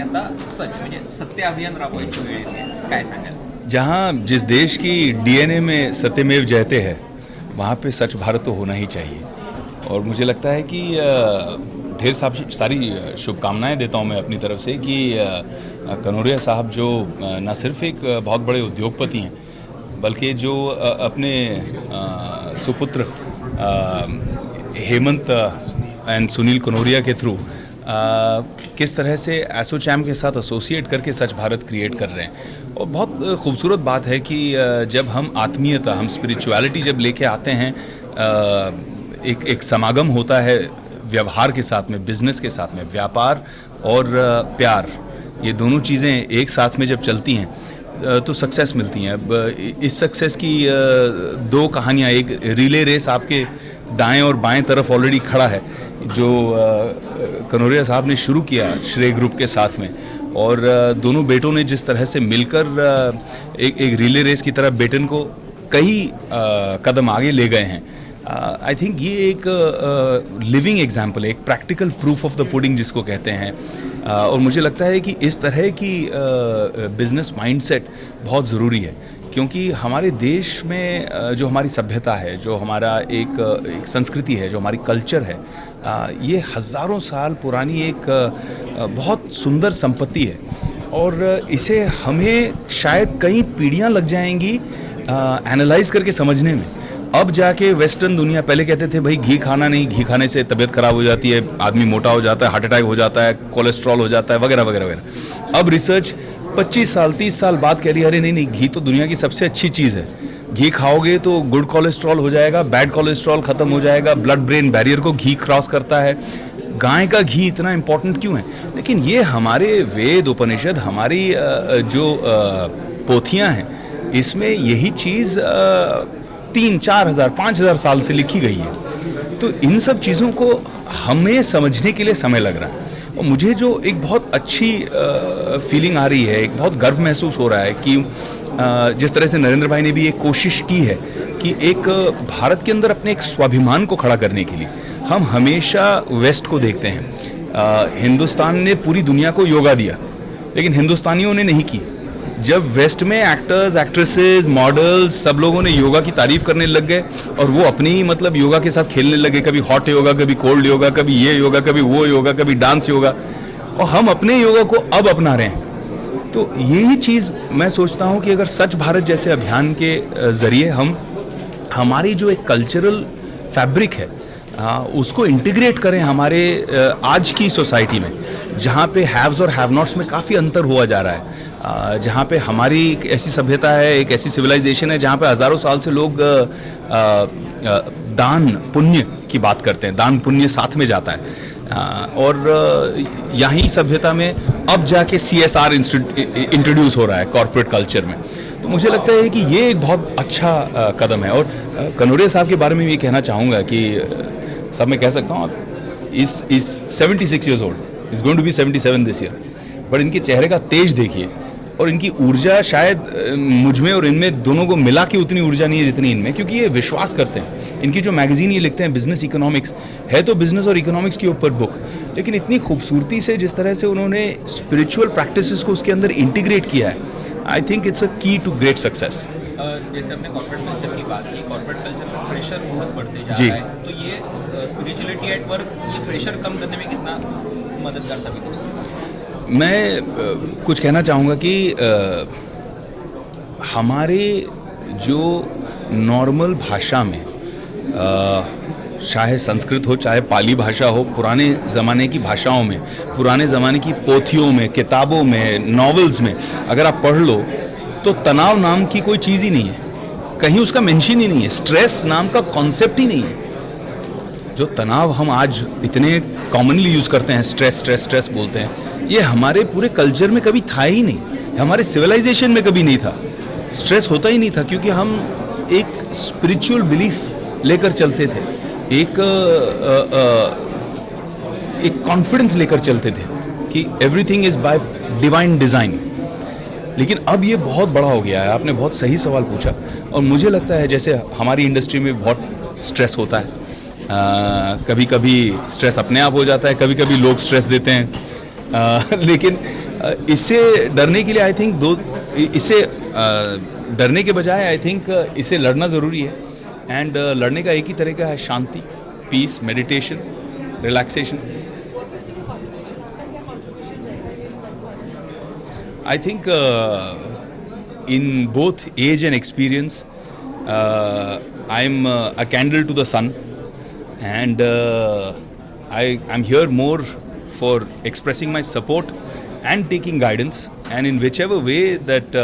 आता सच म्हणजे सत्य अभियान राबवायची वेळ येते, काय सांगाल? जहाँ जिस देश की डीएनए में सत्यमेव जयते है वहाँ पे सच भारत तो होना ही चाहिए। और मुझे लगता है कि ढेर सारी शुभकामनाएं देता हूँ मैं अपनी तरफ से कि कनौरिया साहब जो न सिर्फ एक बहुत बड़े उद्योगपति हैं बल्कि जो अपने सुपुत्र हेमंत एंड सुनील कनौरिया के थ्रू किस तरह से एसोचैम के साथ एसोसिएट करके सच भारत क्रिएट कर रहे हैं। और बहुत खूबसूरत बात है कि जब हम आत्मीयता, हम स्पिरिचुअलिटी जब लेके आते हैं, एक समागम होता है व्यवहार के साथ में, बिजनेस के साथ में, व्यापार और प्यार, ये दोनों चीज़ें एक साथ में जब चलती हैं तो सक्सेस मिलती हैं। अब इस सक्सेस की दो कहानियाँ, एक रिले रेस आपके दाएं और बाएं तरफ ऑलरेडी खड़ा है जो कनौरिया साहब ने शुरू किया श्रेय ग्रुप के साथ में, और दोनों बेटों ने जिस तरह से मिलकर एक रिले रेस की तरह बेटन को कई कदम आगे ले गए हैं। आई थिंक ये एक लिविंग एग्जाम्पल है, एक practical proof of the pudding जिसको कहते हैं। और मुझे लगता है कि इस तरह की बिजनेस माइंडसेट बहुत ज़रूरी है, क्योंकि हमारे देश में जो हमारी सभ्यता है, जो हमारा एक संस्कृति है, जो हमारी कल्चर है, ये हज़ारों साल पुरानी एक बहुत सुंदर संपत्ति है। और इसे हमें शायद कई पीढ़ियां लग जाएंगी एनालाइज करके समझने में। अब जाके वेस्टर्न दुनिया, पहले कहते थे भाई घी खाना नहीं, घी खाने से तबीयत खराब हो जाती है, आदमी मोटा हो जाता है, हार्ट अटैक हो जाता है, कोलेस्ट्रॉल हो जाता है, वगैरह वगैरह वगैरह। अब रिसर्च 25 साल 30 साल बाद कह रही है अरे नहीं, घी तो दुनिया की सबसे अच्छी चीज़ है, घी खाओगे तो गुड कोलेस्ट्रॉल हो जाएगा, बैड कोलेस्ट्रॉल खत्म हो जाएगा, ब्लड ब्रेन बैरियर को घी क्रॉस करता है। गाय का घी इतना इम्पोर्टेंट क्यों है? लेकिन ये हमारे वेद उपनिषद, हमारी जो पोथियाँ हैं, इसमें यही चीज़ 3-4 हज़ार 5 हज़ार साल से लिखी गई है। तो इन सब चीज़ों को हमें समझने के लिए समय लग रहा है। और मुझे जो एक बहुत अच्छी फीलिंग आ रही है, एक बहुत गर्व महसूस हो रहा है कि जिस तरह से नरेंद्र भाई ने भी एक कोशिश की है कि एक भारत के अंदर अपने एक स्वाभिमान को खड़ा करने के लिए हम हमेशा वेस्ट को देखते हैं। हिंदुस्तान ने पूरी दुनिया को योगा दिया, लेकिन हिंदुस्तानियों ने नहीं की। जब वेस्ट में एक्टर्स, एक्ट्रेसेस, मॉडल्स, सब लोगों ने योगा की तारीफ करने लग गए और वो अपने ही मतलब योगा के साथ खेलने लगे, कभी हॉट योगा, कभी कोल्ड योगा, कभी ये योगा, कभी वो योगा, कभी डांस योगा, और हम अपने योगा को अब अपना रहे हैं। तो यही चीज़ मैं सोचता हूँ कि अगर सच भारत जैसे अभियान के ज़रिए हम हमारी जो एक कल्चरल फैब्रिक है उसको इंटीग्रेट करें हमारे आज की सोसाइटी में, जहाँ पे हैव्स और हैव नॉट्स में काफ़ी अंतर हुआ जा रहा है, जहाँ पे हमारी एक ऐसी सभ्यता है, एक ऐसी सिविलाइजेशन है जहाँ पे हज़ारों साल से लोग दान पुण्य की बात करते हैं, दान पुण्य साथ में जाता है। और यहीं सभ्यता में अब जाके CSR इंट्रोड्यूस हो रहा है कॉर्पोरेट कल्चर में। तो मुझे लगता है कि ये एक बहुत अच्छा कदम है। और कनौरिया साहब के बारे में ये कहना चाहूँगा कि सब मैं कह सकता हूँ, इस 76 years old, is going to be 77 this year, but इनके चेहरे का तेज देखिए और इनकी ऊर्जा शायद मुझ में और इनमें दोनों को मिला के उतनी ऊर्जा नहीं है जितनी इनमें, क्योंकि ये विश्वास करते हैं। इनकी जो मैगजीन ये लिखते हैं बिजनेस इकोनॉमिक्स है, तो बिजनेस और इकोनॉमिक्स के ऊपर बुक, लेकिन इतनी खूबसूरती से जिस तरह से उन्होंने स्पिरिचुअल प्रैक्टिसेस को उसके अंदर इंटीग्रेट किया है, आई थिंक इट्स अ की टू ग्रेट सक्सेस। जैसे हमने कॉर्पोरेट कल्चर की बात की, कॉर्पोरेट कल्चर में प्रेशर बहुत बढ़ते जा रहा है, तो ये स्पिरिचुअलिटी एट वर्क ये प्रेशर कम करने में कितना मददगार साबित हो सकता है? मैं कुछ कहना चाहूँगा कि हमारे जो नॉर्मल भाषा में, चाहे संस्कृत हो, चाहे पाली भाषा हो, पुराने ज़माने की भाषाओं में, पुराने ज़माने की पोथियों में, किताबों में, नॉवेल्स में अगर आप पढ़ लो तो तनाव नाम की कोई चीज़ ही नहीं है, कहीं उसका मेंशन ही नहीं है, स्ट्रेस नाम का कॉन्सेप्ट ही नहीं है। जो तनाव हम आज इतने कॉमनली यूज़ करते हैं, स्ट्रेस स्ट्रेस स्ट्रेस बोलते हैं, ये हमारे पूरे कल्चर में कभी था ही नहीं, हमारे सिविलाइजेशन में कभी नहीं था। स्ट्रेस होता ही नहीं था क्योंकि हम एक स्पिरिचुअल बिलीफ लेकर चलते थे, एक कॉन्फिडेंस लेकर चलते थे कि everything is by divine design. लेकिन अब ये बहुत बड़ा हो गया है। आपने बहुत सही सवाल पूछा, और मुझे लगता है जैसे हमारी इंडस्ट्री में बहुत स्ट्रेस होता है, कभी कभी स्ट्रेस अपने आप हो जाता है, कभी कभी लोग स्ट्रेस देते हैं, लेकिन इससे डरने के लिए आई थिंक इससे डरने के बजाय आई थिंक इसे लड़ना ज़रूरी है। एंड लड़ने का एक ही तरीका है, शांति, peace, meditation, relaxation. I think in both age and experience, I'm a candle to the sun, and I'm here more for expressing my support and taking guidance, and in whichever way that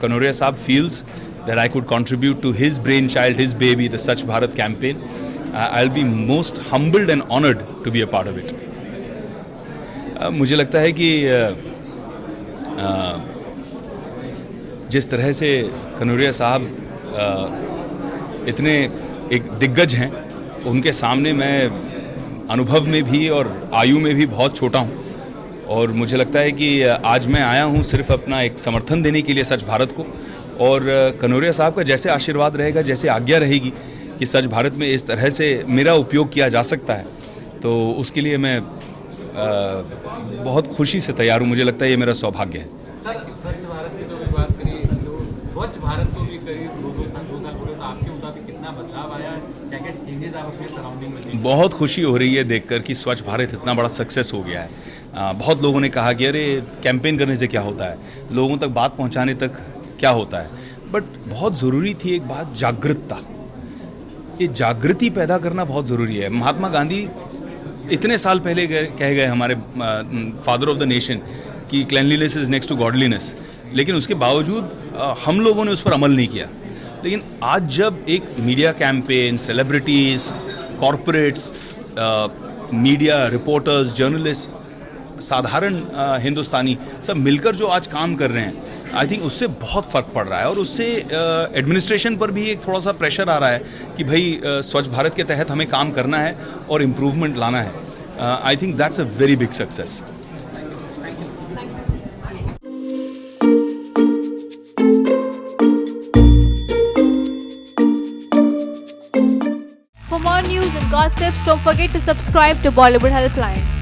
Kanoria Saab feels that I could contribute to his brainchild, his baby, the Swachh Bharat campaign, I'll be most humbled and honored to be a part of it. मुझे लगता है कि जिस तरह से कनौरिया साहब इतने एक दिग्गज हैं, उनके सामने मैं अनुभव में भी और आयु में भी बहुत छोटा हूं, और मुझे लगता है कि आज मैं आया हूं सिर्फ अपना एक समर्थन देने के लिए स्वच्छ भारत को, और कनौरिया साहब का जैसे आशीर्वाद रहेगा, जैसे आज्ञा रहेगी कि स्वच्छ भारत में इस तरह से मेरा उपयोग किया जा सकता है, तो उसके लिए मैं बहुत खुशी से तैयार हूं। मुझे लगता है ये मेरा सौभाग्य है। सर, स्वच्छ भारत की तो भी बात करिए, तो स्वच्छ भारत को भी करीब 2 साल पूरे, तो आपके मुताबिक कितना बदलाव आया, क्या क्या चेंजेस आप अपने सराउंडिंग में देखें? बहुत खुशी हो रही है देखकर कि स्वच्छ भारत इतना बड़ा सक्सेस हो गया है। बहुत लोगों ने कहा कि अरे कैंपेन करने से क्या होता है, लोगों तक बात पहुंचाने तक क्या होता है, बट बहुत ज़रूरी थी एक बात, जागरूकता। ये जागृति पैदा करना बहुत ज़रूरी है। महात्मा गांधी इतने साल पहले कह गए, हमारे फादर ऑफ द नेशन, कि cleanliness is next to godliness, लेकिन उसके बावजूद हम लोगों ने उस पर अमल नहीं किया। लेकिन आज जब एक media campaign, celebrities, corporates, media reporters, journalist, साधारण हिंदुस्तानी सब मिलकर जो आज काम कर रहे हैं, आई थिंक उससे बहुत फ़र्क पड़ रहा है, और उससे एडमिनिस्ट्रेशन पर भी एक थोड़ा सा प्रेशर आ रहा है कि भाई स्वच्छ भारत के तहत हमें काम करना है और इम्प्रूवमेंट लाना है। I think that's a very big success. For more news and gossip, don't forget to subscribe to Bollywood Helpline.